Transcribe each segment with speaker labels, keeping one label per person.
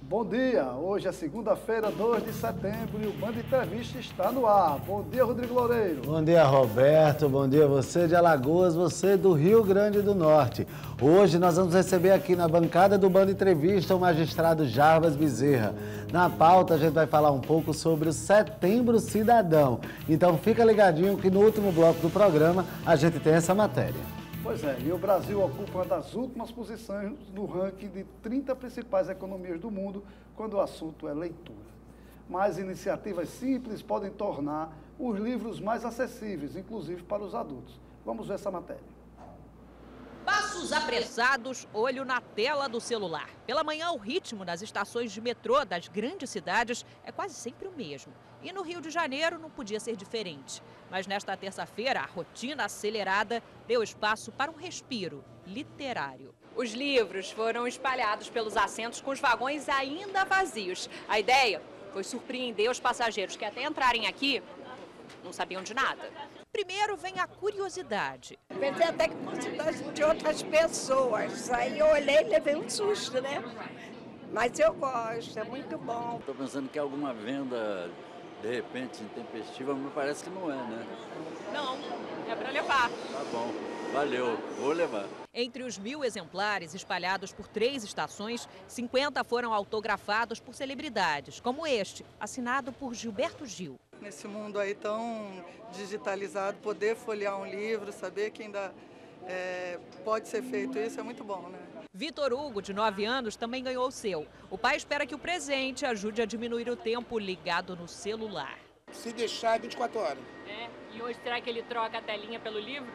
Speaker 1: Bom dia, hoje é segunda-feira, 2 de setembro e o Band Entrevista está no ar. Bom dia, Rodrigo Loureiro.
Speaker 2: Bom dia, Roberto. Bom dia você de Alagoas, você do Rio Grande do Norte. Hoje nós vamos receber aqui na bancada do Band Entrevista o magistrado Jarbas Bezerra. Na pauta a gente vai falar um pouco sobre o Setembro Cidadão. Então fica ligadinho que no último bloco do programa a gente tem essa matéria.
Speaker 1: Pois é, e o Brasil ocupa uma das últimas posições no ranking de 30 principais economias do mundo quando o assunto é leitura. Mas iniciativas simples podem tornar os livros mais acessíveis, inclusive para os adultos. Vamos ver essa matéria.
Speaker 3: Passos apressados, olho na tela do celular. Pela manhã, o ritmo das estações de metrô das grandes cidades é quase sempre o mesmo. E no Rio de Janeiro não podia ser diferente. Mas nesta terça-feira, a rotina acelerada deu espaço para um respiro literário. Os livros foram espalhados pelos assentos com os vagões ainda vazios. A ideia foi surpreender os passageiros que até entrarem aqui não sabiam de nada. Primeiro vem a curiosidade.
Speaker 4: Pensei até que fosse de outras pessoas. Aí eu olhei e levei um susto, né? Mas eu gosto, é muito bom.
Speaker 5: Estou pensando que é alguma venda, de repente, intempestiva, mas parece que não é, né?
Speaker 3: Não, é para levar.
Speaker 5: Tá bom, valeu, vou levar.
Speaker 3: Entre os 1.000 exemplares espalhados por 3 estações, 50 foram autografados por celebridades, como este, assinado por Gilberto Gil.
Speaker 6: Nesse mundo aí tão digitalizado, poder folhear um livro, saber que ainda pode ser feito isso é muito bom, né?
Speaker 3: Vitor Hugo, de 9 anos, também ganhou o seu. O pai espera que o presente ajude a diminuir o tempo ligado no celular.
Speaker 7: Se deixar, é 24 horas.
Speaker 3: E hoje será que ele troca a telinha pelo livro?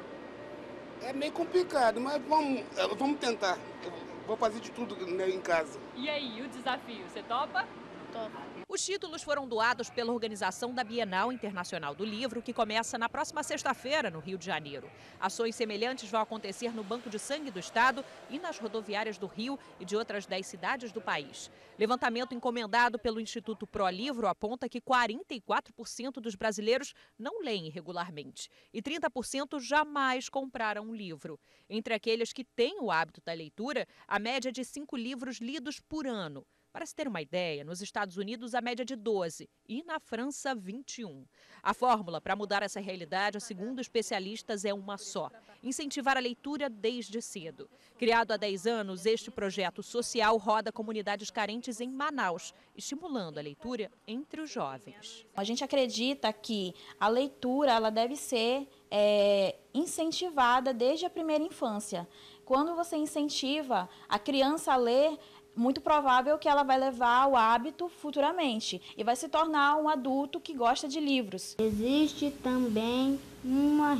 Speaker 7: É meio complicado, mas vamos tentar. Eu vou fazer de tudo, né, em casa.
Speaker 3: E aí, o desafio, você topa?
Speaker 4: Topa.
Speaker 3: Os títulos foram doados pela organização da Bienal Internacional do Livro, que começa na próxima sexta-feira, no Rio de Janeiro. Ações semelhantes vão acontecer no Banco de Sangue do Estado e nas rodoviárias do Rio e de outras 10 cidades do país. Levantamento encomendado pelo Instituto ProLivro aponta que 44% dos brasileiros não leem regularmente e 30% jamais compraram um livro. Entre aqueles que têm o hábito da leitura, a média é de 5 livros lidos por ano. Para se ter uma ideia, nos Estados Unidos a média é de 12 e na França 21. A fórmula para mudar essa realidade, segundo especialistas, é uma só: incentivar a leitura desde cedo. Criado há 10 anos, este projeto social roda comunidades carentes em Manaus, estimulando a leitura entre os jovens.
Speaker 8: A gente acredita que a leitura ela deve ser incentivada desde a primeira infância. Quando você incentiva a criança a ler, muito provável que ela vai levar o hábito futuramente e vai se tornar um adulto que gosta de livros.
Speaker 9: Existe também um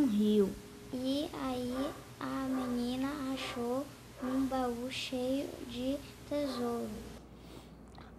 Speaker 9: rio. E aí a menina achou um baú cheio de tesouro.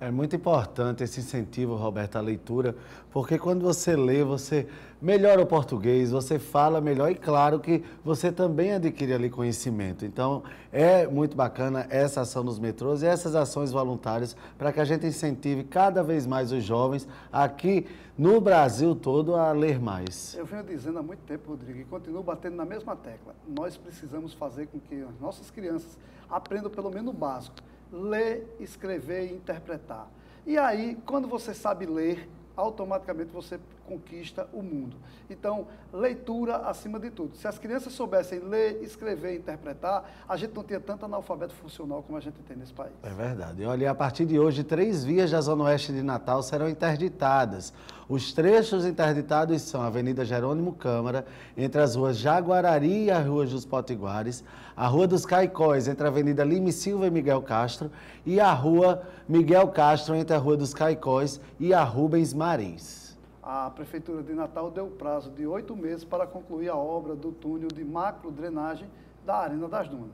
Speaker 2: É muito importante esse incentivo, Roberto, à leitura, porque quando você lê, você melhora o português, você fala melhor e claro que você também adquire ali conhecimento. Então, é muito bacana essa ação nos metrôs e essas ações voluntárias para que a gente incentive cada vez mais os jovens aqui no Brasil todo a ler mais.
Speaker 1: Eu venho dizendo há muito tempo, Rodrigo, e continuo batendo na mesma tecla. Nós precisamos fazer com que as nossas crianças aprendam pelo menos o básico: ler, escrever e interpretar. E aí, quando você sabe ler, automaticamente você conquista o mundo. Então, leitura acima de tudo. Se as crianças soubessem ler, escrever e interpretar, a gente não tinha tanto analfabeto funcional como a gente tem nesse país.
Speaker 2: É verdade. Olha, a partir de hoje, 3 vias da Zona Oeste de Natal serão interditadas. Os trechos interditados são a Avenida Jerônimo Câmara, entre as ruas Jaguarari e as ruas dos Potiguares, a Rua dos Caicóis, entre a Avenida Lime Silva e Miguel Castro, e a Rua Miguel Castro, entre a Rua dos Caicóis e a Rubens Marins.
Speaker 1: A Prefeitura de Natal deu prazo de 8 meses para concluir a obra do túnel de macro-drenagem da Arena das Dunas.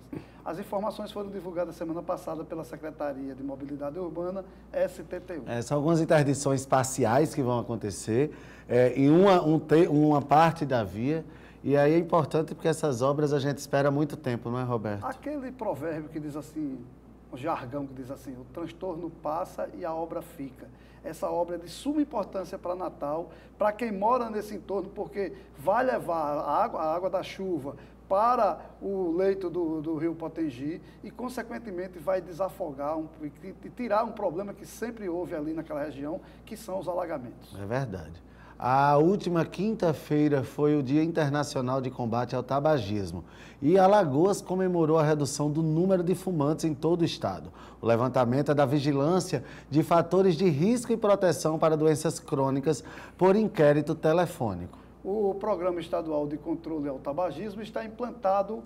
Speaker 1: As informações foram divulgadas semana passada pela Secretaria de Mobilidade Urbana, STTU.
Speaker 2: São algumas interdições parciais que vão acontecer em uma parte da via. E aí é importante porque essas obras a gente espera muito tempo, não é, Roberto?
Speaker 1: Aquele provérbio que diz assim, um jargão que diz assim: o transtorno passa e a obra fica. Essa obra é de suma importância para Natal, para quem mora nesse entorno, porque vai levar a água da chuva para o leito do rio Potengi e, consequentemente, vai desafogar e tirar um problema que sempre houve ali naquela região, que são os alagamentos.
Speaker 2: É verdade. A última quinta-feira foi o Dia Internacional de Combate ao Tabagismo e Alagoas comemorou a redução do número de fumantes em todo o estado. O levantamento é da vigilância de fatores de risco e proteção para doenças crônicas por inquérito telefônico.
Speaker 1: O Programa Estadual de Controle ao Tabagismo está implantando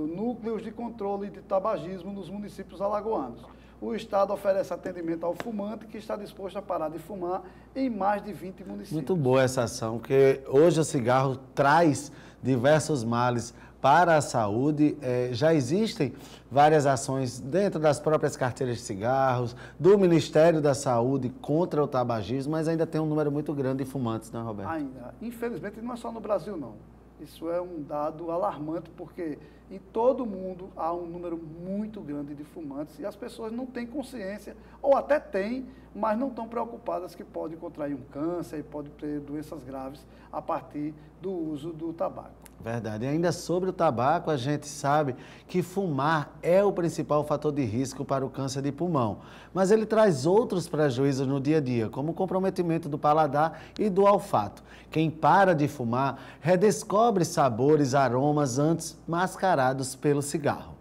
Speaker 1: núcleos de controle de tabagismo nos municípios alagoanos. O Estado oferece atendimento ao fumante que está disposto a parar de fumar em mais de 20 municípios.
Speaker 2: Muito boa essa ação, porque hoje o cigarro traz diversos males para a saúde. Já existem várias ações dentro das próprias carteiras de cigarros, do Ministério da Saúde contra o tabagismo, mas ainda tem um número muito grande de fumantes, não é, Roberto?
Speaker 1: Ainda. Infelizmente, não é só no Brasil, não. Isso é um dado alarmante, porque em todo o mundo há um número muito grande de fumantes e as pessoas não têm consciência, ou até têm, mas não estão preocupadas que podem contrair um câncer e podem ter doenças graves a partir do uso do tabaco.
Speaker 2: Verdade. E ainda sobre o tabaco, a gente sabe que fumar é o principal fator de risco para o câncer de pulmão. Mas ele traz outros prejuízos no dia a dia, como o comprometimento do paladar e do olfato. Quem para de fumar redescobre sabores, aromas antes mascarados pelo cigarro.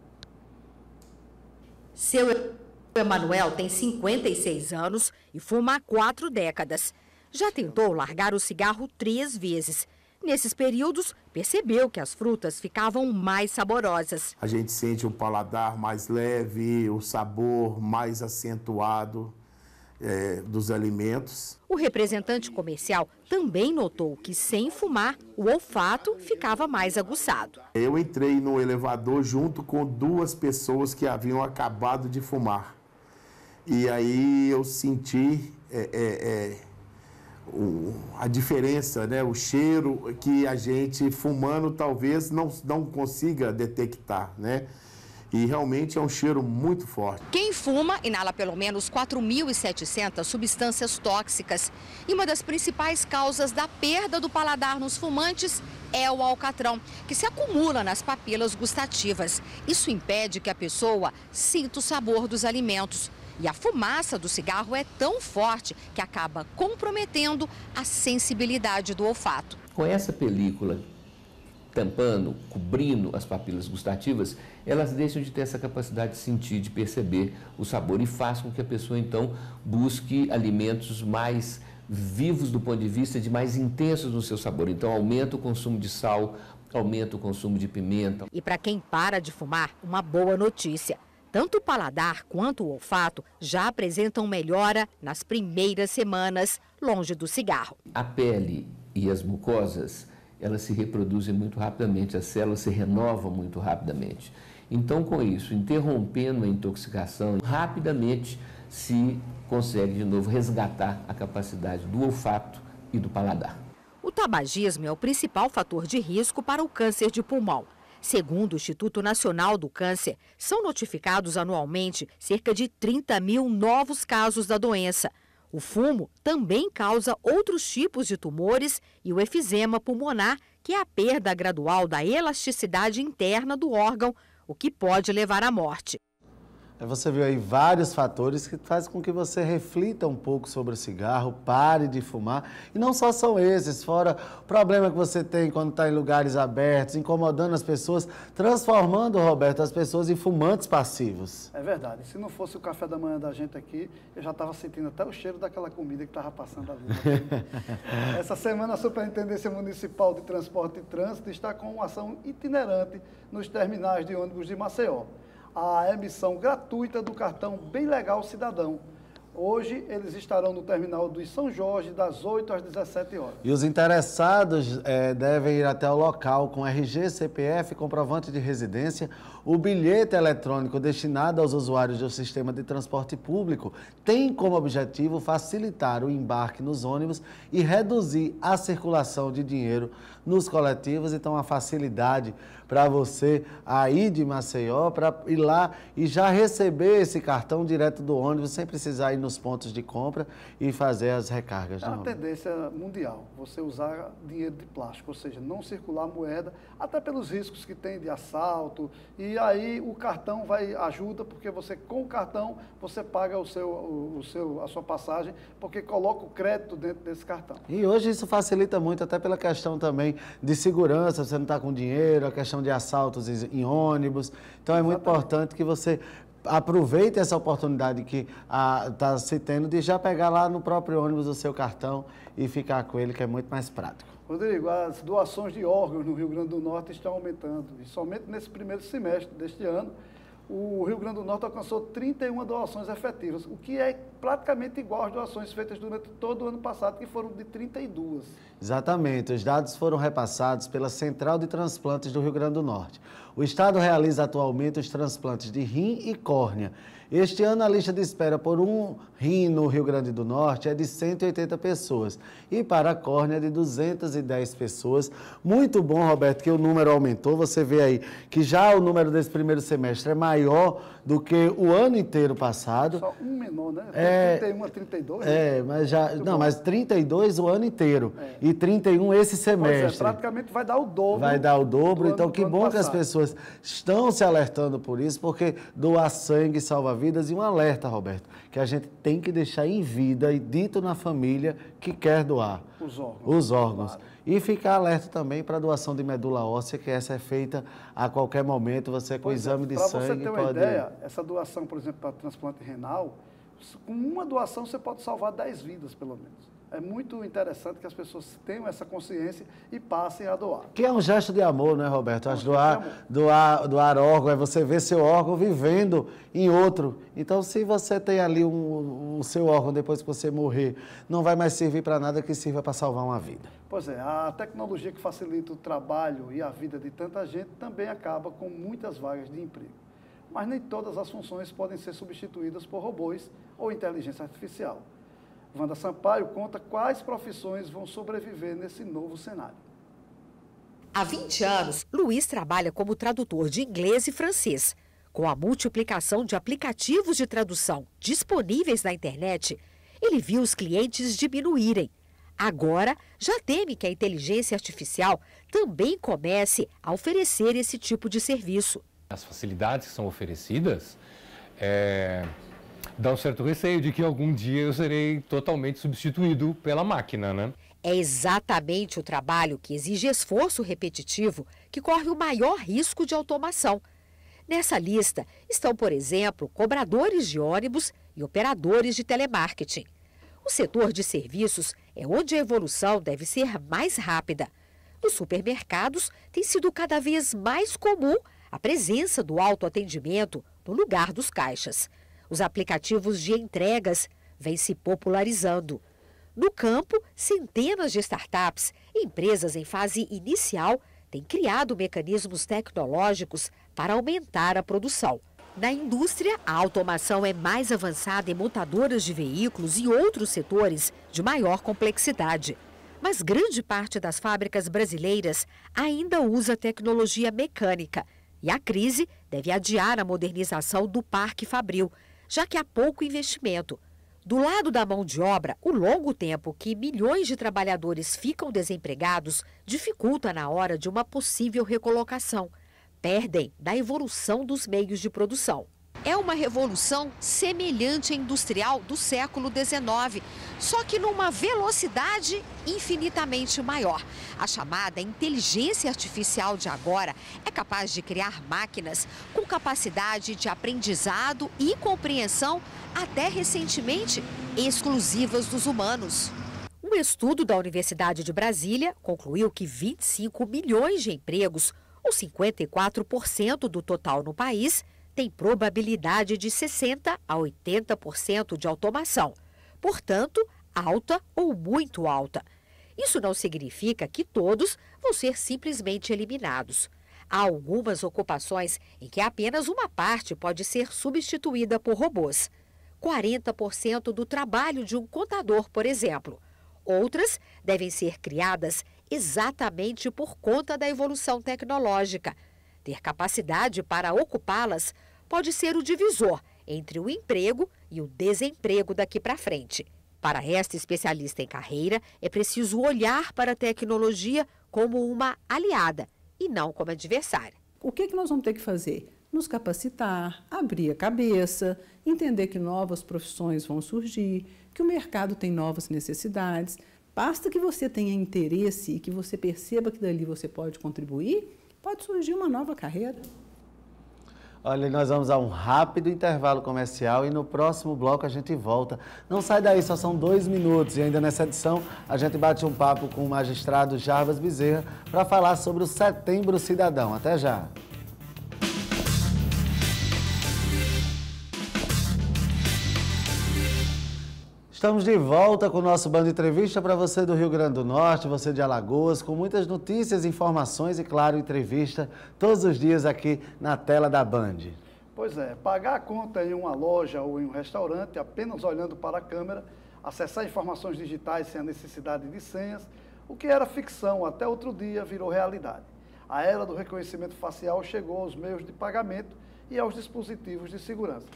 Speaker 10: Seu Emanuel tem 56 anos e fuma há 4 décadas. Já tentou largar o cigarro 3 vezes. Nesses períodos, percebeu que as frutas ficavam mais saborosas.
Speaker 11: A gente sente o paladar mais leve, o sabor mais acentuado dos alimentos.
Speaker 10: O representante comercial também notou que, sem fumar, o olfato ficava mais aguçado.
Speaker 11: Eu entrei no elevador junto com 2 pessoas que haviam acabado de fumar. E aí eu senti a diferença, né? O cheiro que a gente fumando talvez não consiga detectar, né? E realmente é um cheiro muito forte.
Speaker 10: Quem fuma inala pelo menos 4.700 substâncias tóxicas. E uma das principais causas da perda do paladar nos fumantes é o alcatrão, que se acumula nas papilas gustativas. Isso impede que a pessoa sinta o sabor dos alimentos. E a fumaça do cigarro é tão forte que acaba comprometendo a sensibilidade do olfato.
Speaker 12: Com essa película tampando, cobrindo as papilas gustativas, elas deixam de ter essa capacidade de sentir, de perceber o sabor e faz com que a pessoa, então, busque alimentos mais vivos do ponto de vista de mais intensos no seu sabor. Então, aumenta o consumo de sal, aumenta o consumo de pimenta.
Speaker 10: E para quem para de fumar, uma boa notícia. Tanto o paladar quanto o olfato já apresentam melhora nas primeiras semanas longe do cigarro.
Speaker 12: A pele e as mucosas, elas se reproduzem muito rapidamente, as células se renovam muito rapidamente. Então, com isso, interrompendo a intoxicação, rapidamente se consegue de novo resgatar a capacidade do olfato e do paladar.
Speaker 10: O tabagismo é o principal fator de risco para o câncer de pulmão. Segundo o Instituto Nacional do Câncer, são notificados anualmente cerca de 30 mil novos casos da doença. O fumo também causa outros tipos de tumores e o efizema pulmonar, que é a perda gradual da elasticidade interna do órgão, o que pode levar à morte.
Speaker 2: Você viu aí vários fatores que fazem com que você reflita um pouco sobre o cigarro, pare de fumar. E não só são esses, fora o problema que você tem quando está em lugares abertos, incomodando as pessoas, transformando, Roberto, as pessoas em fumantes passivos.
Speaker 1: É verdade. Se não fosse o café da manhã da gente aqui, eu já estava sentindo até o cheiro daquela comida que estava passando ali. Essa semana a Superintendência Municipal de Transporte e Trânsito está com uma ação itinerante nos terminais de ônibus de Maceió. A emissão gratuita do cartão Bem Legal Cidadão. Hoje, eles estarão no terminal do São Jorge, das 8 às 17 horas.
Speaker 2: E os interessados devem ir até o local com RG, CPF, comprovante de residência. O bilhete eletrônico destinado aos usuários do sistema de transporte público tem como objetivo facilitar o embarque nos ônibus e reduzir a circulação de dinheiro nos coletivos. Então, a facilidade para você aí de Maceió, para ir lá e já receber esse cartão direto do ônibus, sem precisar ir nos pontos de compra e fazer as recargas.
Speaker 1: É uma tendência mundial, você usar dinheiro de plástico, ou seja, não circular moeda, até pelos riscos que tem de assalto, e aí o cartão ajuda, porque você com o cartão você paga a sua passagem, porque coloca o crédito dentro desse cartão.
Speaker 2: E hoje isso facilita muito, até pela questão também de segurança, você não está com dinheiro, a questão de assaltos em ônibus. Então é muito importante que você aproveite essa oportunidade que está se tendo de já pegar lá no próprio ônibus o seu cartão e ficar com ele, que é muito mais prático.
Speaker 1: Rodrigo, as doações de órgãos no Rio Grande do Norte estão aumentando. E somente nesse primeiro semestre deste ano, o Rio Grande do Norte alcançou 31 doações efetivas, o que é praticamente igual às doações feitas durante todo o ano passado, que foram de 32.
Speaker 2: Exatamente. Os dados foram repassados pela Central de Transplantes do Rio Grande do Norte. O Estado realiza atualmente os transplantes de rim e córnea. Este ano, a lista de espera por um rim no Rio Grande do Norte é de 180 pessoas e para a córnea de 210 pessoas. Muito bom, Roberto, que o número aumentou. Você vê aí que já o número desse primeiro semestre é maior do que o ano inteiro passado.
Speaker 1: Só um menor, né? 31 a 32.
Speaker 2: Mas já... Não, mas 32 o ano inteiro e 31 esse semestre.
Speaker 1: Pois praticamente vai dar o dobro.
Speaker 2: Vai dar o dobro. Então, que bom que as pessoas estão se alertando por isso, porque doar sangue salva vidas. E um alerta, Roberto, que a gente tem que deixar em vida e dito na família que quer doar os órgãos. Claro. E ficar alerta também para a doação de medula óssea, que essa é feita a qualquer momento, você com exame de sangue pode...
Speaker 1: Para você ter uma ideia, essa doação, por exemplo, para transplante renal, com uma doação você pode salvar 10 vidas, pelo menos. É muito interessante que as pessoas tenham essa consciência e passem a doar.
Speaker 2: Que é um gesto de amor, né, Roberto? Acho doar órgão é você ver seu órgão vivendo em outro. Então, se você tem ali o seu órgão depois que você morrer, não vai mais servir para nada que sirva para salvar uma vida.
Speaker 1: Pois é, a tecnologia que facilita o trabalho e a vida de tanta gente também acaba com muitas vagas de emprego. Mas nem todas as funções podem ser substituídas por robôs ou inteligência artificial. Wanda Sampaio conta quais profissões vão sobreviver nesse novo cenário.
Speaker 10: Há 20 anos, Luiz trabalha como tradutor de inglês e francês. Com a multiplicação de aplicativos de tradução disponíveis na internet, ele viu os clientes diminuírem. Agora, já teme que a inteligência artificial também comece a oferecer esse tipo de serviço.
Speaker 13: As facilidades que são oferecidas dá um certo receio de que algum dia eu serei totalmente substituído pela máquina, né?
Speaker 10: É exatamente o trabalho que exige esforço repetitivo que corre o maior risco de automação. Nessa lista estão, por exemplo, cobradores de ônibus e operadores de telemarketing. O setor de serviços é onde a evolução deve ser mais rápida. Nos supermercados tem sido cada vez mais comum a presença do autoatendimento no lugar dos caixas. Os aplicativos de entregas vêm se popularizando. No campo, centenas de startups e empresas em fase inicial têm criado mecanismos tecnológicos para aumentar a produção. Na indústria, a automação é mais avançada em montadoras de veículos e outros setores de maior complexidade. Mas grande parte das fábricas brasileiras ainda usa tecnologia mecânica e a crise deve adiar a modernização do parque fabril, já que há pouco investimento. Do lado da mão de obra, o longo tempo que milhões de trabalhadores ficam desempregados dificulta na hora de uma possível recolocação. Perdem na evolução dos meios de produção. É uma revolução semelhante à industrial do século XIX, só que numa velocidade infinitamente maior. A chamada inteligência artificial de agora é capaz de criar máquinas com capacidade de aprendizado e compreensão até recentemente exclusivas dos humanos. Um estudo da Universidade de Brasília concluiu que 25 milhões de empregos, ou 54% do total no país, tem probabilidade de 60% a 80% de automação. Portanto, alta ou muito alta. Isso não significa que todos vão ser simplesmente eliminados. Há algumas ocupações em que apenas uma parte pode ser substituída por robôs. 40% do trabalho de um contador, por exemplo. Outras devem ser criadas exatamente por conta da evolução tecnológica. Ter capacidade para ocupá-las pode ser o divisor entre o emprego e o desemprego daqui para frente. Para esta especialista em carreira, é preciso olhar para a tecnologia como uma aliada e não como adversária.
Speaker 14: O que nós vamos ter que fazer? Nos capacitar, abrir a cabeça, entender que novas profissões vão surgir, que o mercado tem novas necessidades. Basta que você tenha interesse e que você perceba que dali você pode contribuir, pode surgir uma nova carreira.
Speaker 2: Olha, nós vamos a um rápido intervalo comercial e no próximo bloco a gente volta. Não sai daí, só são 2 minutos e ainda nessa edição a gente bate um papo com o magistrado Jarbas Bezerra para falar sobre o Setembro Cidadão. Até já! Estamos de volta com o nosso Band Entrevista para você do Rio Grande do Norte, você de Alagoas, com muitas notícias, informações e, claro, entrevista todos os dias aqui na tela da Band.
Speaker 1: Pois é, pagar a conta em uma loja ou em um restaurante apenas olhando para a câmera, acessar informações digitais sem a necessidade de senhas, o que era ficção até outro dia virou realidade. A era do reconhecimento facial chegou aos meios de pagamento e aos dispositivos de segurança.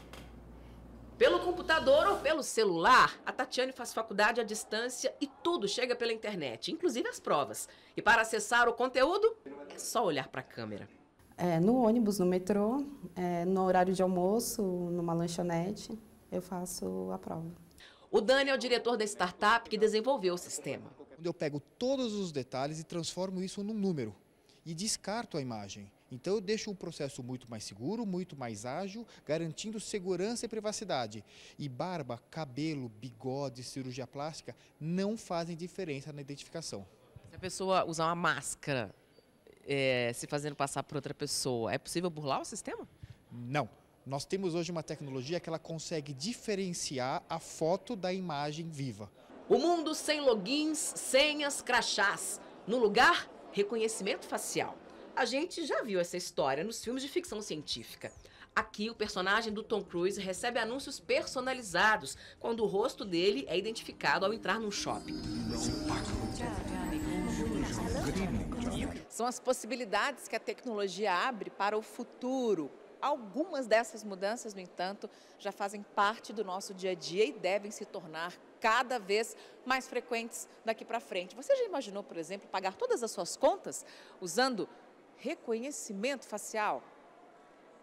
Speaker 15: Pelo computador ou pelo celular, a Tatiane faz faculdade à distância e tudo chega pela internet, inclusive as provas. E para acessar o conteúdo, é só olhar para a câmera.
Speaker 16: No ônibus, no metrô, no horário de almoço, numa lanchonete, eu faço a prova.
Speaker 15: O Dani é o diretor da startup que desenvolveu o sistema.
Speaker 17: Onde eu pego todos os detalhes e transformo isso num número e descarto a imagem. Então eu deixo um processo muito mais seguro, muito mais ágil, garantindo segurança e privacidade. E barba, cabelo, bigode, cirurgia plástica não fazem diferença na identificação.
Speaker 15: Se a pessoa usar uma máscara, se fazendo passar por outra pessoa, é possível burlar o sistema?
Speaker 17: Não. Nós temos hoje uma tecnologia que ela consegue diferenciar a foto da imagem viva.
Speaker 15: O mundo sem logins, senhas, crachás. No lugar, reconhecimento facial. A gente já viu essa história nos filmes de ficção científica. Aqui, o personagem do Tom Cruise recebe anúncios personalizados quando o rosto dele é identificado ao entrar num shopping.
Speaker 18: São as possibilidades que a tecnologia abre para o futuro. Algumas dessas mudanças, no entanto, já fazem parte do nosso dia a dia e devem se tornar cada vez mais frequentes daqui para frente. Você já imaginou, por exemplo, pagar todas as suas contas usando reconhecimento facial?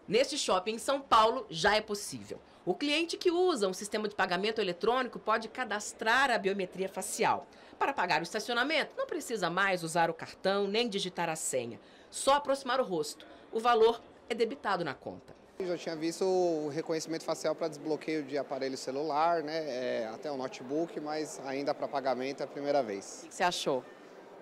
Speaker 15: Neste shopping em São Paulo já é possível. O cliente que usa um sistema de pagamento eletrônico pode cadastrar a biometria facial. Para pagar o estacionamento, não precisa mais usar o cartão nem digitar a senha. Só aproximar o rosto. O valor é debitado na conta.
Speaker 19: Eu já tinha visto o reconhecimento facial para desbloqueio de aparelho celular, né, até o notebook, mas ainda para pagamento é a primeira vez.
Speaker 18: O que você achou?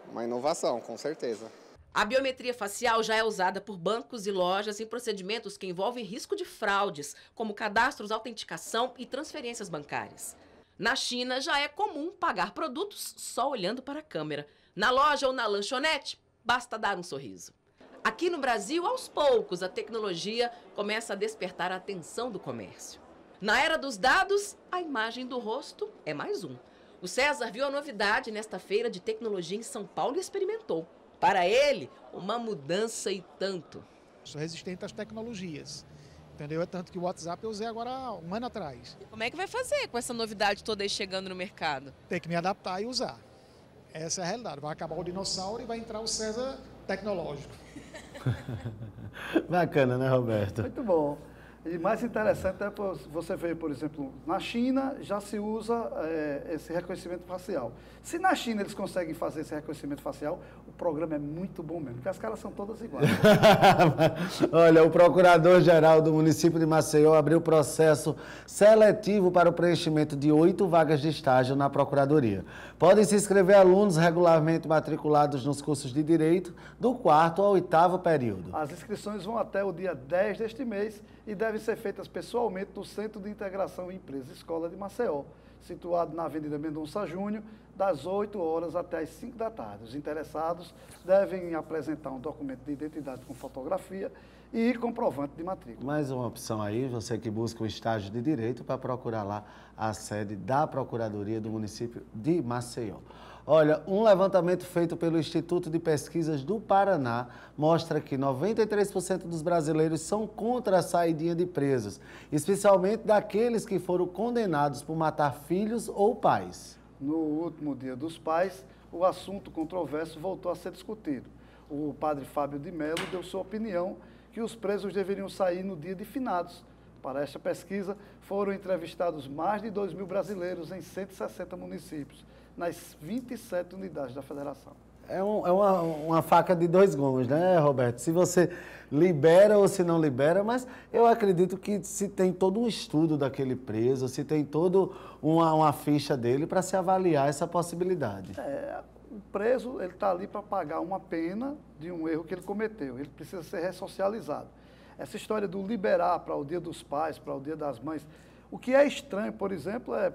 Speaker 19: Uma inovação, com certeza.
Speaker 15: A biometria facial já é usada por bancos e lojas em procedimentos que envolvem risco de fraudes, como cadastros, autenticação e transferências bancárias. Na China, já é comum pagar produtos só olhando para a câmera. Na loja ou na lanchonete, basta dar um sorriso. Aqui no Brasil, aos poucos, a tecnologia começa a despertar a atenção do comércio. Na era dos dados, a imagem do rosto é mais um. O César viu a novidade nesta feira de tecnologia em São Paulo e experimentou. Para ele, uma mudança e tanto.
Speaker 20: Sou resistente às tecnologias, entendeu? É tanto que o WhatsApp eu usei agora há um ano atrás.
Speaker 15: E como é que vai fazer com essa novidade toda aí chegando no mercado?
Speaker 20: Tem que me adaptar e usar. Essa é a realidade. Vai acabar o dinossauro e vai entrar o César tecnológico.
Speaker 2: Bacana, né, Roberto?
Speaker 1: Muito bom. E mais interessante é você ver, por exemplo, na China já se usa esse reconhecimento facial. Se na China eles conseguem fazer esse reconhecimento facial, o programa é muito bom mesmo, porque as caras são todas iguais.
Speaker 2: Olha, o procurador-geral do município de Maceió abriu processo seletivo para o preenchimento de 8 vagas de estágio na Procuradoria. Podem se inscrever alunos regularmente matriculados nos cursos de Direito do 4º ao 8º período.
Speaker 1: As inscrições vão até o dia 10 deste mês e devem ser feitas pessoalmente no Centro de Integração Empresa Escola de Maceió, situado na Avenida Mendonça Júnior, das 8 horas até as 5 da tarde. Os interessados devem apresentar um documento de identidade com fotografia e comprovante de matrícula.
Speaker 2: Mais uma opção aí, você que busca um estágio de Direito, para procurar lá a sede da Procuradoria do município de Maceió. Olha, um levantamento feito pelo Instituto de Pesquisas do Paraná mostra que 93% dos brasileiros são contra a saidinha de presos, especialmente daqueles que foram condenados por matar filhos ou pais.
Speaker 1: No último Dia dos Pais, o assunto controverso voltou a ser discutido. O padre Fábio de Mello deu sua opinião que os presos deveriam sair no dia de finados. Para esta pesquisa, foram entrevistados mais de 2.000 brasileiros em 160 municípios, nas 27 unidades da federação.
Speaker 2: É uma faca de dois gumes, né, Roberto? Se você libera ou se não libera, mas eu acredito que se tem todo um estudo daquele preso, se tem toda uma ficha dele para se avaliar essa possibilidade.
Speaker 1: O preso ele está ali para pagar uma pena de um erro que ele cometeu. Ele precisa ser ressocializado. Essa história do liberar para o Dia dos Pais, para o Dia das Mães, o que é estranho, por exemplo, é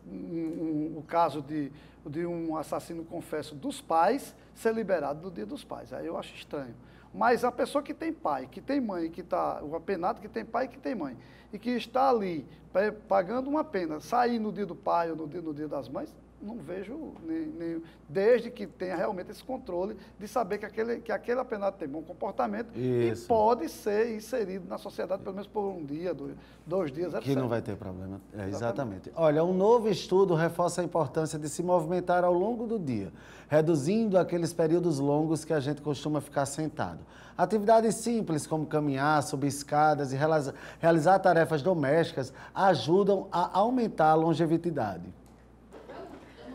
Speaker 1: o caso de um assassino confesso dos pais ser liberado no Dia dos Pais. Aí eu acho estranho. Mas a pessoa que tem pai, que tem mãe, o apenado que tem pai e que tem mãe, e que está ali pagando uma pena, sair no Dia do Pai ou no dia das Mães, não vejo nem desde que tenha realmente esse controle de saber que aquele apenado tem bom comportamento e pode ser inserido na sociedade pelo menos por um dia, 2 dias, etc.
Speaker 2: Que não vai ter problema. Exatamente. Olha, um novo estudo reforça a importância de se movimentar ao longo do dia, reduzindo aqueles períodos longos que a gente costuma ficar sentado. Atividades simples como caminhar, subir escadas e realizar tarefas domésticas ajudam a aumentar a longevidade.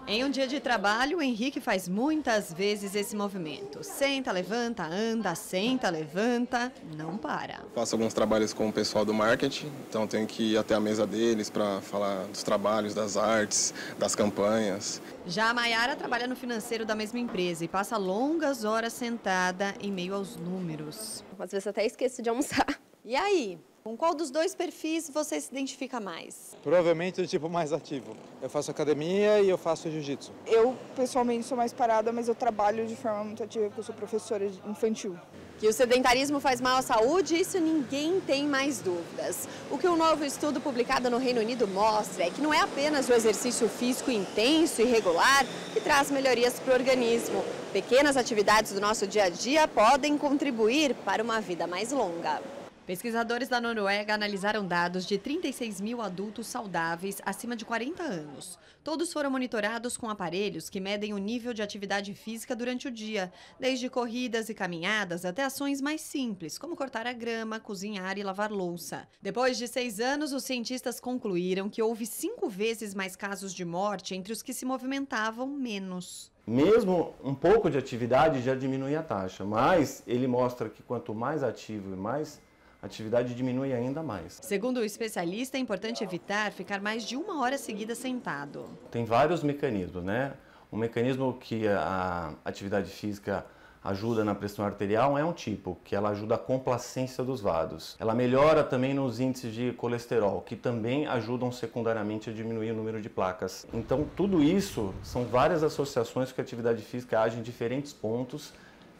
Speaker 21: Em um dia de trabalho, o Henrique faz muitas vezes esse movimento. Senta, levanta, anda, senta, levanta, não para.
Speaker 22: Faço alguns trabalhos com o pessoal do marketing, então tenho que ir até a mesa deles para falar dos trabalhos, das artes, das campanhas.
Speaker 21: Já a Mayara trabalha no financeiro da mesma empresa e passa longas horas sentada em meio aos números.
Speaker 23: Às vezes até esqueço de almoçar.
Speaker 21: E aí? Com qual dos dois perfis você se identifica mais?
Speaker 24: Provavelmente o tipo mais ativo. Eu faço academia e eu faço jiu-jitsu.
Speaker 25: Eu, pessoalmente, sou mais parada, mas eu trabalho de forma muito ativa, porque eu sou professora infantil.
Speaker 21: Que o sedentarismo faz mal à saúde, isso ninguém tem mais dúvidas. O que um novo estudo publicado no Reino Unido mostra é que não é apenas o exercício físico intenso e regular que traz melhorias para o organismo. Pequenas atividades do nosso dia a dia podem contribuir para uma vida mais longa. Pesquisadores da Noruega analisaram dados de 36 mil adultos saudáveis acima de 40 anos. Todos foram monitorados com aparelhos que medem o nível de atividade física durante o dia, desde corridas e caminhadas até ações mais simples, como cortar a grama, cozinhar e lavar louça. Depois de 6 anos, os cientistas concluíram que houve 5 vezes mais casos de morte entre os que se movimentavam menos.
Speaker 26: Mesmo um pouco de atividade já diminui a taxa, mas ele mostra que quanto mais ativo e mais atividade diminui ainda mais.
Speaker 21: Segundo o especialista, é importante evitar ficar mais de 1 hora seguida sentado.
Speaker 26: Tem vários mecanismos, né? Um mecanismo que a atividade física ajuda na pressão arterial é um tipo, que ela ajuda a complacência dos vasos. Ela melhora também nos índices de colesterol, que também ajudam secundariamente a diminuir o número de placas. Então, tudo isso são várias associações que a atividade física age em diferentes pontos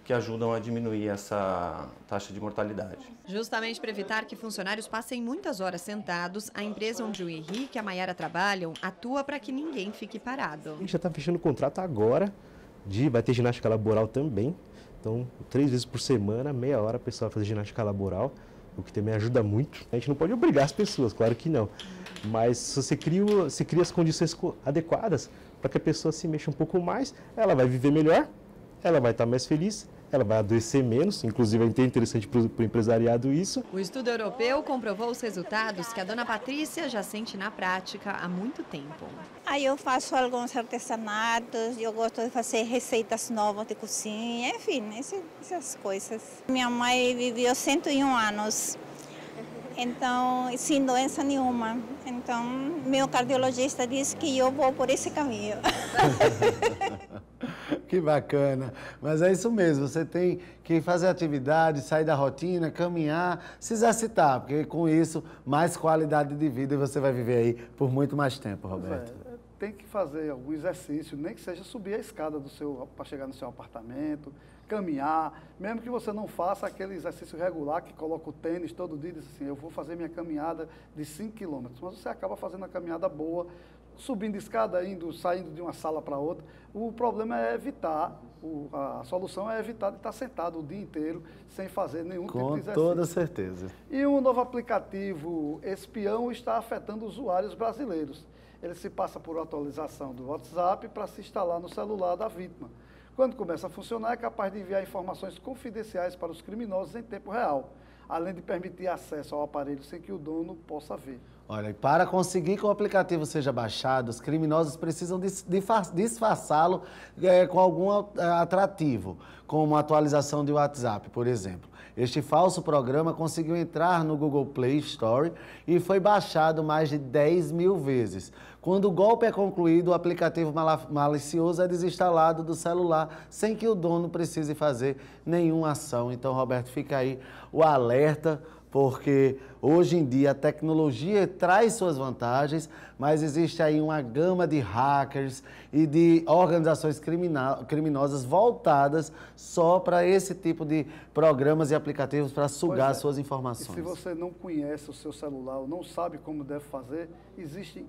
Speaker 26: que ajudam a diminuir essa taxa de mortalidade.
Speaker 21: Justamente para evitar que funcionários passem muitas horas sentados, a empresa onde o Henrique e a Mayara trabalham atua para que ninguém fique parado.
Speaker 27: A gente já está fechando o contrato agora, vai ter ginástica laboral também. Então, 3 vezes por semana, meia hora, a pessoa vai fazer ginástica laboral, o que também ajuda muito. A gente não pode obrigar as pessoas, claro que não. Mas se você cria as condições adequadas para que a pessoa se mexa um pouco mais, ela vai viver melhor, ela vai estar mais feliz, ela vai adoecer menos, inclusive é interessante para o empresariado isso.
Speaker 21: O estudo europeu comprovou os resultados que a dona Patrícia já sente na prática há muito tempo.
Speaker 28: Aí eu faço alguns artesanatos, eu gosto de fazer receitas novas de cozinha, enfim, essas coisas. Minha mãe viveu 101 anos, então, sem doença nenhuma. Então, meu cardiologista disse que eu vou por esse caminho.
Speaker 2: Que bacana, mas é isso mesmo, você tem que fazer atividade, sair da rotina, caminhar, se exercitar, porque com isso, mais qualidade de vida você vai viver aí por muito mais tempo, Roberto.
Speaker 1: Tem que fazer algum exercício, nem que seja subir a escada para chegar no seu apartamento, caminhar, mesmo que você não faça aquele exercício regular que coloca o tênis todo dia e diz assim, eu vou fazer minha caminhada de 5 quilômetros, mas você acaba fazendo uma caminhada boa, subindo escada, saindo de uma sala para outra. O problema é evitar, a solução é evitar de estar sentado o dia inteiro sem fazer nenhum tipo de exercício.
Speaker 2: Com toda certeza.
Speaker 1: E um novo aplicativo espião está afetando usuários brasileiros. Ele se passa por atualização do WhatsApp para se instalar no celular da vítima. Quando começa a funcionar, é capaz de enviar informações confidenciais para os criminosos em tempo real, além de permitir acesso ao aparelho sem que o dono possa ver.
Speaker 2: Olha, e para conseguir que o aplicativo seja baixado, os criminosos precisam disfarçá-lo com algum atrativo, como uma atualização de WhatsApp, por exemplo. Este falso programa conseguiu entrar no Google Play Store e foi baixado mais de 10 mil vezes. Quando o golpe é concluído, o aplicativo malicioso é desinstalado do celular sem que o dono precise fazer nenhuma ação. Então, Roberto, fica aí o alerta, porque hoje em dia a tecnologia traz suas vantagens, mas existe aí uma gama de hackers e de organizações criminosas voltadas só para esse tipo de programas e aplicativos para sugar suas informações.
Speaker 1: E se você não conhece o seu celular ou não sabe como deve fazer, existem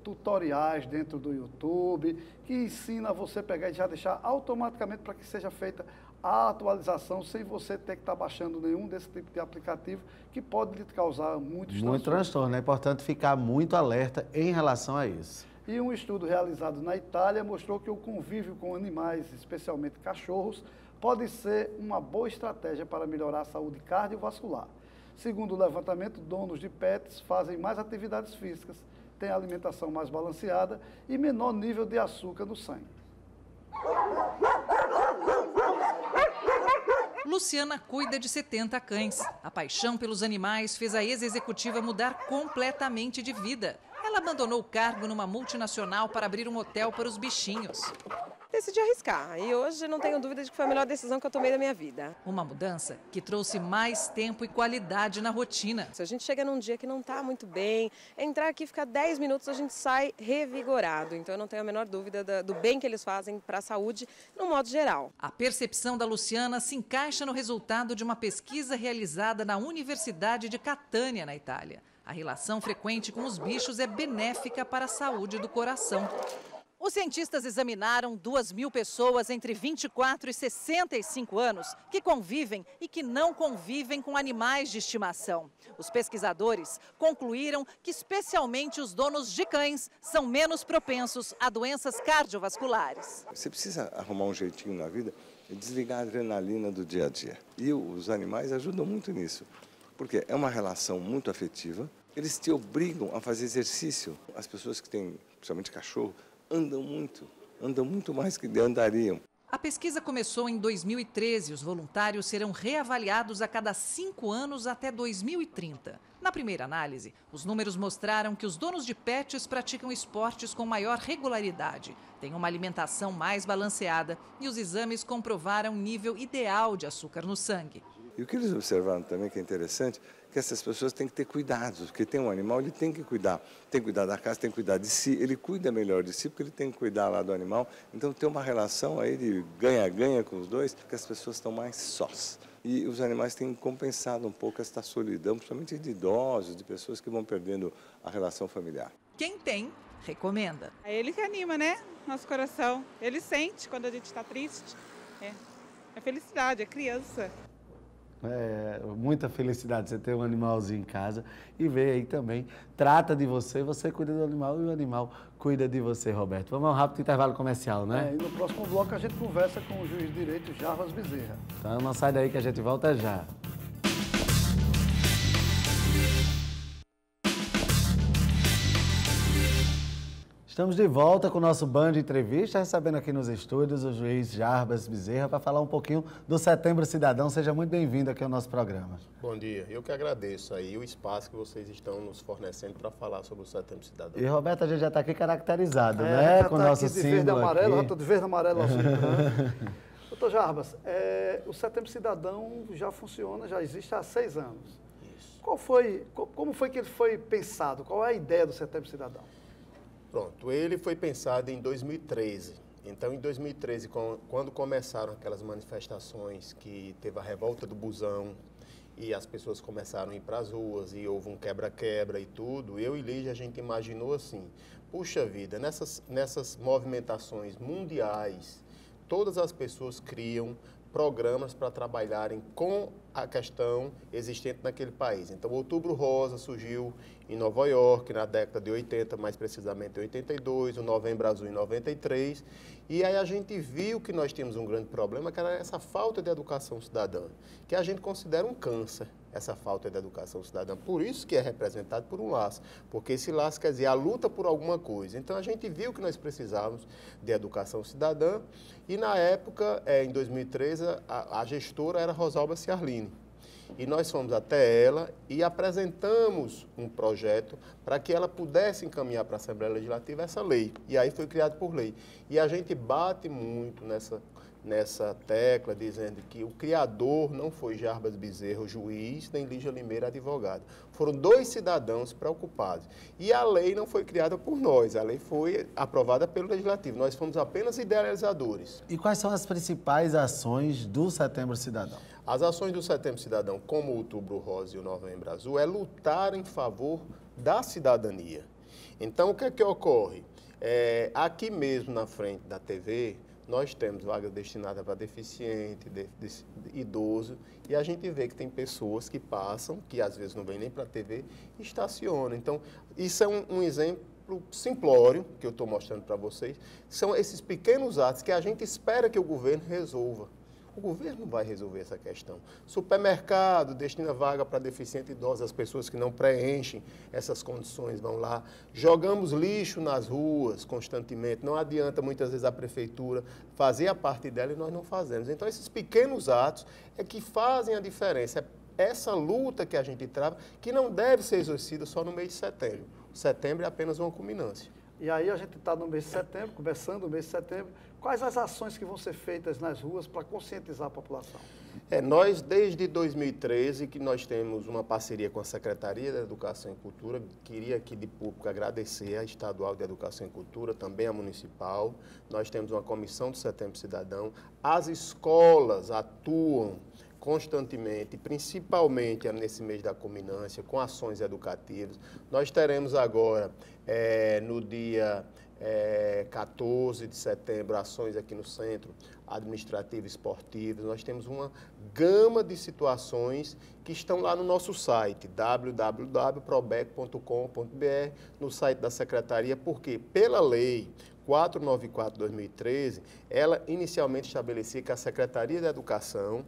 Speaker 1: tutoriais dentro do YouTube que ensina você a pegar e já deixar automaticamente para que seja feita a atualização sem você ter que estar baixando nenhum desse tipo de aplicativo que pode lhe causar muito
Speaker 2: transtorno. É importante ficar muito alerta em relação a isso.
Speaker 1: E um estudo realizado na Itália mostrou que o convívio com animais, especialmente cachorros, pode ser uma boa estratégia para melhorar a saúde cardiovascular. Segundo o levantamento, donos de pets fazem mais atividades físicas, têm alimentação mais balanceada e menor nível de açúcar no sangue.
Speaker 3: Luciana cuida de 70 cães. A paixão pelos animais fez a ex-executiva mudar completamente de vida. Ela abandonou o cargo numa multinacional para abrir um hotel para os bichinhos.
Speaker 4: Decidi arriscar e hoje não tenho dúvida de que foi a melhor decisão que eu tomei da minha vida.
Speaker 3: Uma mudança que trouxe mais tempo e qualidade na rotina.
Speaker 4: Se a gente chega num dia que não está muito bem, entrar aqui e ficar 10 minutos, a gente sai revigorado. Então eu não tenho a menor dúvida do bem que eles fazem para a saúde, no modo geral.
Speaker 3: A percepção da Luciana se encaixa no resultado de uma pesquisa realizada na Universidade de Catânia, na Itália. A relação frequente com os bichos é benéfica para a saúde do coração. Os cientistas examinaram 2.000 pessoas entre 24 e 65 anos que convivem e que não convivem com animais de estimação. Os pesquisadores concluíram que especialmente os donos de cães são menos propensos a doenças cardiovasculares.
Speaker 5: Você precisa arrumar um jeitinho na vida e desligar a adrenalina do dia a dia. E os animais ajudam muito nisso, porque é uma relação muito afetiva, eles te obrigam a fazer exercício. As pessoas que têm, principalmente cachorro, andam muito mais que andariam.
Speaker 3: A pesquisa começou em 2013. Os voluntários serão reavaliados a cada 5 anos até 2030. Na primeira análise, os números mostraram que os donos de pets praticam esportes com maior regularidade, têm uma alimentação mais balanceada e os exames comprovaram nível ideal de açúcar no sangue.
Speaker 5: E o que eles observaram também, que é interessante, que essas pessoas têm que ter cuidados, porque tem um animal, ele tem que cuidar da casa, tem que cuidar de si, ele cuida melhor de si, porque ele tem que cuidar lá do animal, então tem uma relação aí de ganha-ganha com os dois, porque as pessoas estão mais sós. E os animais têm compensado um pouco esta solidão, principalmente de idosos, de pessoas que vão perdendo a relação familiar.
Speaker 3: Quem tem, recomenda.
Speaker 6: É ele que anima, né? Nosso coração. Ele sente quando a gente está triste. É felicidade, é criança.
Speaker 2: É muita felicidade você ter um animalzinho em casa e ver aí também, trata de você, você cuida do animal e o animal cuida de você, Roberto. Vamos a um rápido intervalo comercial, né?
Speaker 1: E no próximo bloco a gente conversa com o juiz de direito Jarbas Bezerra.
Speaker 2: Então não sai daí que a gente volta já. Estamos de volta com o nosso Band Entrevista, recebendo aqui nos estúdios o juiz Jarbas Bezerra para falar um pouquinho do Setembro Cidadão. Seja muito bem-vindo aqui ao nosso programa.
Speaker 7: Bom dia, eu que agradeço aí o espaço que vocês estão nos fornecendo para falar sobre o Setembro Cidadão.
Speaker 2: E, Roberto, a gente já está aqui caracterizado, né? Com o nosso símbolo
Speaker 1: verde e amarelo,
Speaker 2: aqui.
Speaker 1: já estou de verde, amarelo, azul e branco. Doutor Jarbas, o Setembro Cidadão já funciona, já existe há 6 anos. Isso. Como foi que ele foi pensado? Qual é a ideia do Setembro Cidadão?
Speaker 7: Pronto, ele foi pensado em 2013. Então, em 2013, quando começaram aquelas manifestações que teve a revolta do busão e as pessoas começaram a ir para as ruas e houve um quebra-quebra e tudo, eu e Lígia, a gente imaginou assim, puxa vida, nessas movimentações mundiais, todas as pessoas criam programas para trabalharem com a questão existente naquele país. Então, o Outubro Rosa surgiu em Nova York na década de 80, mais precisamente em 82, o Novembro Azul em 93, e aí a gente viu que nós tínhamos um grande problema, que era essa falta de educação cidadã, que a gente considera um câncer, essa falta de educação cidadã. Por isso que é representado por um laço, porque esse laço quer dizer a luta por alguma coisa. Então, a gente viu que nós precisávamos de educação cidadã, e na época, em 2013, a gestora era Rosalba Ciarline. E nós fomos até ela e apresentamos um projeto para que ela pudesse encaminhar para a Assembleia Legislativa essa lei. E aí foi criado por lei. E a gente bate muito nessa tecla, dizendo que o criador não foi Jarbas Bezerra, juiz, nem Lígia Limeira, advogado. Foram 2 cidadãos preocupados. E a lei não foi criada por nós, a lei foi aprovada pelo Legislativo. Nós fomos apenas idealizadores.
Speaker 2: E quais são as principais ações do Setembro Cidadão?
Speaker 7: As ações do Setembro Cidadão, como o Outubro Rosa e o Novembro Azul, é lutar em favor da cidadania. Então, o que é que ocorre? Aqui mesmo na frente da TV, nós temos vagas destinadas para deficiente, idoso, e a gente vê que tem pessoas que passam, que às vezes não vêm nem para a TV, e estacionam. Então, isso é um exemplo simplório que eu estou mostrando para vocês. São esses pequenos atos que a gente espera que o governo resolva. O governo não vai resolver essa questão. Supermercado destina vaga para deficiente idoso, as pessoas que não preenchem essas condições vão lá. Jogamos lixo nas ruas constantemente. Não adianta muitas vezes a prefeitura fazer a parte dela e nós não fazemos. Então, esses pequenos atos é que fazem a diferença. É essa luta que a gente trava, que não deve ser exercida só no mês de setembro. Setembro é apenas uma culminância.
Speaker 1: E aí a gente está no mês de setembro, começando o mês de setembro. Quais as ações que vão ser feitas nas ruas para conscientizar a população?
Speaker 7: Nós, desde 2013, que nós temos uma parceria com a Secretaria da Educação e Cultura, queria aqui de público agradecer a Estadual de Educação e Cultura, também a Municipal. Nós temos uma comissão do Setembro Cidadão. As escolas atuam constantemente, principalmente nesse mês da culminância, com ações educativas. Nós teremos agora, no dia 14 de setembro, ações aqui no Centro Administrativo Esportivo. Nós temos uma gama de situações que estão lá no nosso site, www.probec.com.br, no site da Secretaria, porque pela lei 494/2013, ela inicialmente estabelecia que a Secretaria da Educação,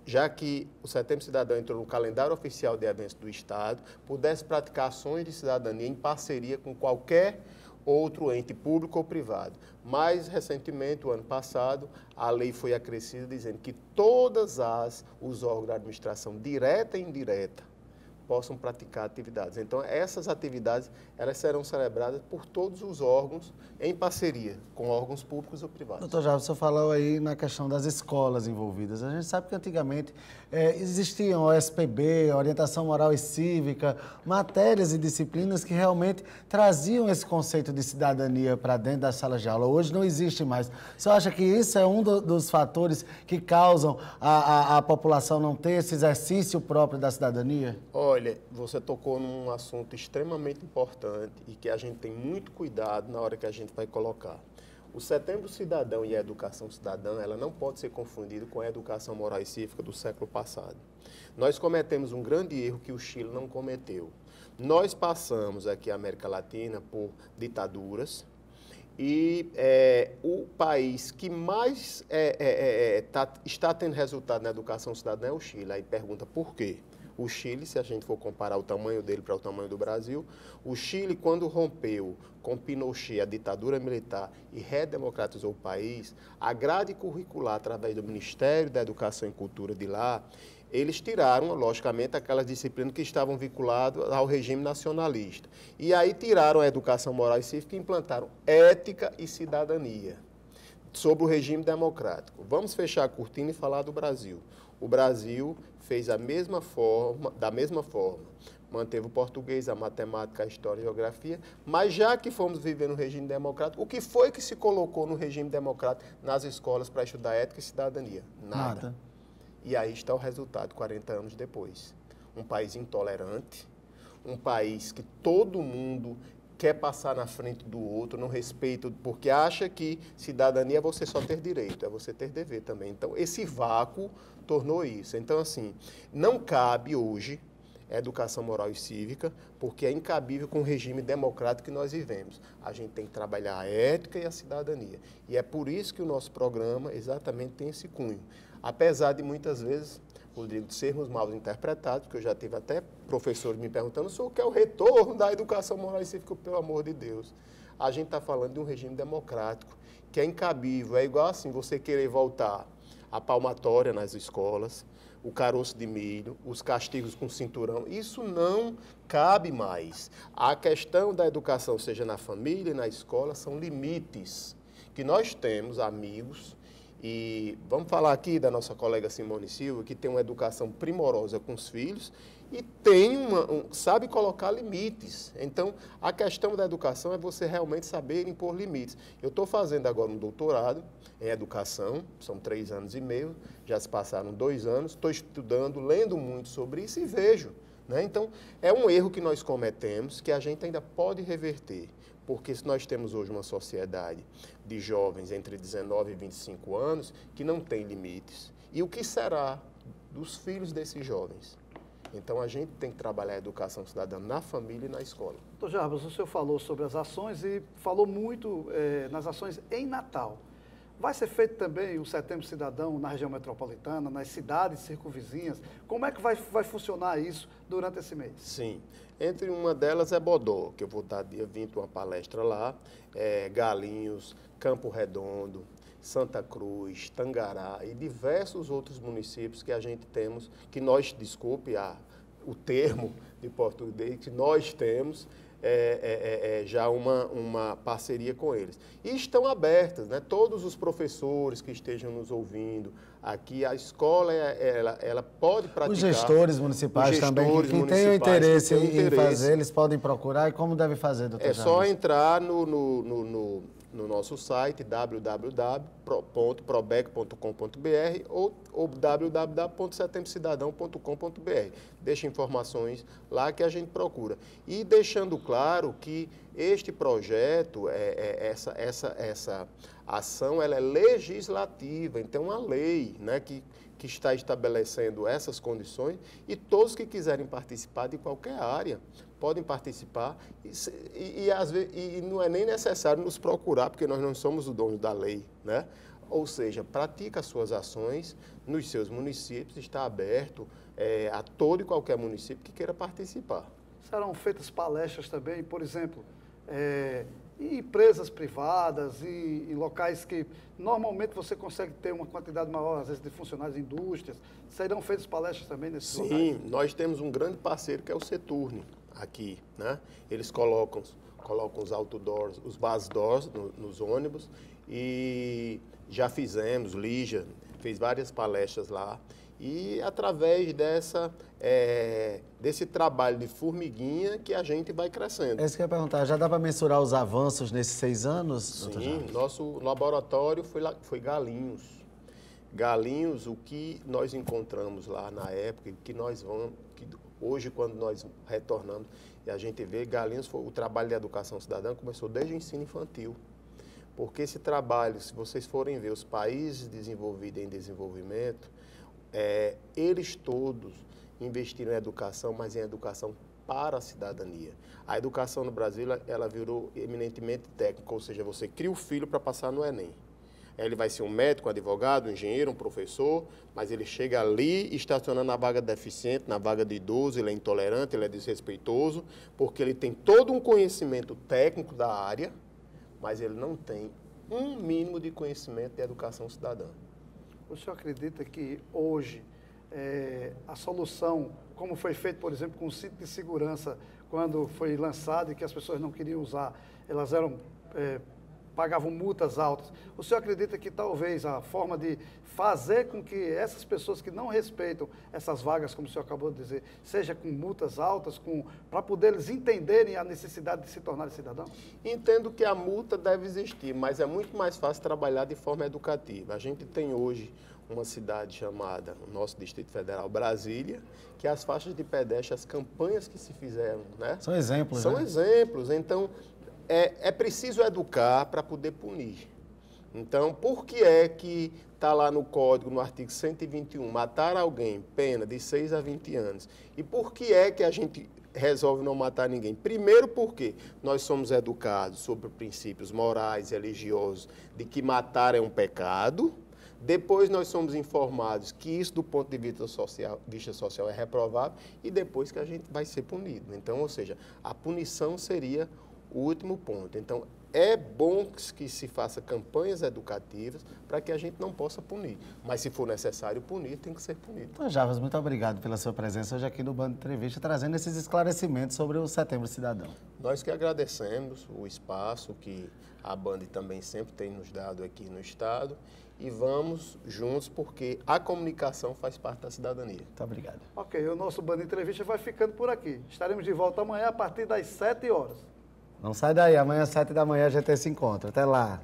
Speaker 7: já que o Setembro Cidadão entrou no calendário oficial de eventos do Estado, pudesse praticar ações de cidadania em parceria com qualquer outro ente público ou privado. Mais recentemente, o ano passado, a lei foi acrescida dizendo que todos os órgãos da administração, direta e indireta, possam praticar atividades. Então, essas atividades, elas serão celebradas por todos os órgãos em parceria com órgãos públicos ou privados.
Speaker 2: Doutor Jarbas, você falou aí na questão das escolas envolvidas. A gente sabe que antigamente existiam OSPB, Orientação Moral e Cívica, matérias e disciplinas que realmente traziam esse conceito de cidadania para dentro das salas de aula. Hoje não existe mais. Você acha que isso é um dos fatores que causam a população não ter esse exercício próprio da cidadania?
Speaker 7: Olha, você tocou num assunto extremamente importante e que a gente tem muito cuidado na hora que a gente vai colocar. O Setembro Cidadão e a educação cidadã, ela não pode ser confundida com a educação moral e cívica do século passado. Nós cometemos um grande erro que o Chile não cometeu. Nós passamos aqui na América Latina por ditaduras e o país que mais está tendo resultado na educação cidadã é o Chile. Aí pergunta por quê? O Chile, se a gente for comparar o tamanho dele para o tamanho do Brasil, o Chile, quando rompeu com Pinochet a ditadura militar e redemocratizou o país, a grade curricular, através do Ministério da Educação e Cultura de lá, eles tiraram, logicamente, aquelas disciplinas que estavam vinculadas ao regime nacionalista. E aí tiraram a educação moral e cívica e implantaram ética e cidadania sobre o regime democrático. Vamos fechar a cortina e falar do Brasil. O Brasil fez da mesma forma, manteve o português, a matemática, a história e a geografia, mas já que fomos viver no regime democrático, o que foi que se colocou no regime democrático nas escolas para estudar ética e cidadania? Nada. E aí está o resultado 40 anos depois. Um país intolerante, um país que todo mundo quer passar na frente do outro, não respeita, porque acha que cidadania é você só ter direito, é você ter dever também. Então, esse vácuo tornou isso. Então, assim, não cabe hoje educação moral e cívica, porque é incabível com o regime democrático que nós vivemos. A gente tem que trabalhar a ética e a cidadania. E é por isso que o nosso programa exatamente tem esse cunho. Apesar de muitas vezes, Rodrigo, de sermos mal interpretados, porque eu já tive até professores me perguntando, o senhor quer o retorno da educação moral e cívica, pelo amor de Deus. A gente está falando de um regime democrático, que é incabível, é igual assim, você querer voltar a palmatória nas escolas, o caroço de milho, os castigos com cinturão, isso não cabe mais. A questão da educação, seja na família e na escola, são limites que nós temos, amigos, e vamos falar aqui da nossa colega Simone Silva, que tem uma educação primorosa com os filhos e tem sabe colocar limites. Então, a questão da educação é você realmente saber impor limites. Eu estou fazendo agora um doutorado em educação, são 3 anos e meio, já se passaram 2 anos, estou estudando, lendo muito sobre isso e vejo. Né? Então, é um erro que nós cometemos que a gente ainda pode reverter. Porque se nós temos hoje uma sociedade de jovens entre 19 e 25 anos que não tem limites, e o que será dos filhos desses jovens? Então, a gente tem que trabalhar a educação cidadã na família e na escola.
Speaker 1: Doutor Jarbas, o senhor falou sobre as ações e falou muito nas ações em Natal. Vai ser feito também o Setembro Cidadão na região metropolitana, nas cidades circunvizinhas? Como é que vai funcionar isso durante esse mês?
Speaker 7: Sim. Entre uma delas é Bodó, que eu vou dar dia 20 uma palestra lá, Galinhos, Campo Redondo, Santa Cruz, Tangará e diversos outros municípios que a gente temos, que nós, desculpe o termo de português, que nós temos já uma parceria com eles. E estão abertas, né? Todos os professores que estejam nos ouvindo aqui, a escola ela pode praticar.
Speaker 2: Os gestores municipais também, que tenham interesse em fazer, eles podem procurar. E como deve fazer, doutor
Speaker 7: Jarbas? É só entrar no nosso site www.probec.com.br ou www.setembrocidadão.com.br. Deixa informações lá que a gente procura. E deixando claro que este projeto, essa ação, ela é legislativa, então uma lei, né, que está estabelecendo essas condições e todos que quiserem participar de qualquer área podem participar e não é nem necessário nos procurar, porque nós não somos o dono da lei, né? Ou seja, pratica as suas ações nos seus municípios, está aberto a todo e qualquer município que queira participar.
Speaker 1: Serão feitas palestras também, por exemplo, em empresas privadas, em locais que normalmente você consegue ter uma quantidade maior, às vezes, de funcionários de indústrias. Serão feitas palestras também nesses locais?
Speaker 7: Sim, nós temos um grande parceiro que é o Seturne, aqui, né? Eles colocam os outdoors, os bus doors nos ônibus e já fizemos, Lígia fez várias palestras lá e através desse trabalho de formiguinha que a gente vai crescendo.
Speaker 2: É isso que eu ia perguntar, já dá para mensurar os avanços nesses 6 anos?
Speaker 7: Sim, nosso laboratório foi Galinhos. Galinhos, o que nós encontramos lá na época, hoje, quando nós retornamos e a gente vê, Galinhos, o trabalho de educação cidadã começou desde o ensino infantil. Porque esse trabalho, se vocês forem ver os países desenvolvidos e em desenvolvimento, eles todos investiram em educação, mas em educação para a cidadania. A educação no Brasil, ela virou eminentemente técnica, ou seja, você cria o filho para passar no Enem. Ele vai ser um médico, um advogado, um engenheiro, um professor, mas ele chega ali estacionando na vaga de deficiente, na vaga de idoso, ele é intolerante, ele é desrespeitoso, porque ele tem todo um conhecimento técnico da área, mas ele não tem um mínimo de conhecimento de educação cidadã.
Speaker 1: O senhor acredita que hoje a solução, como foi feito, por exemplo, com o cinto de segurança, quando foi lançado e que as pessoas não queriam usar, elas pagavam multas altas. O senhor acredita que talvez a forma de fazer com que essas pessoas que não respeitam essas vagas, como o senhor acabou de dizer, seja com multas altas, para poder eles entenderem a necessidade de se tornarem cidadãos?
Speaker 7: Entendo que a multa deve existir, mas é muito mais fácil trabalhar de forma educativa. A gente tem hoje uma cidade chamada, o nosso Distrito Federal, Brasília, que as faixas de pedestre, as campanhas que se fizeram, né?
Speaker 2: São exemplos,
Speaker 7: São
Speaker 2: né?
Speaker 7: exemplos. Então, é preciso educar para poder punir. Então, por que é que está lá no Código, no artigo 121, matar alguém, pena de 6 a 20 anos? E por que é que a gente resolve não matar ninguém? Primeiro porque nós somos educados sobre princípios morais e religiosos de que matar é um pecado. Depois nós somos informados que isso do ponto de vista social é reprovável e depois que a gente vai ser punido. Então, ou seja, a punição seria o último ponto. Então, é bom que se faça campanhas educativas para que a gente não possa punir. Mas se for necessário punir, tem que ser punido.
Speaker 2: Então, Jarbas, muito obrigado pela sua presença hoje aqui no Band Entrevista, trazendo esses esclarecimentos sobre o Setembro Cidadão.
Speaker 7: Nós que agradecemos o espaço que a Band também sempre tem nos dado aqui no Estado e vamos juntos porque a comunicação faz parte da cidadania.
Speaker 2: Muito obrigado.
Speaker 1: Ok, o nosso Band Entrevista vai ficando por aqui. Estaremos de volta amanhã a partir das 7 horas.
Speaker 2: Não sai daí, amanhã às 7 da manhã a gente se encontra. Até lá.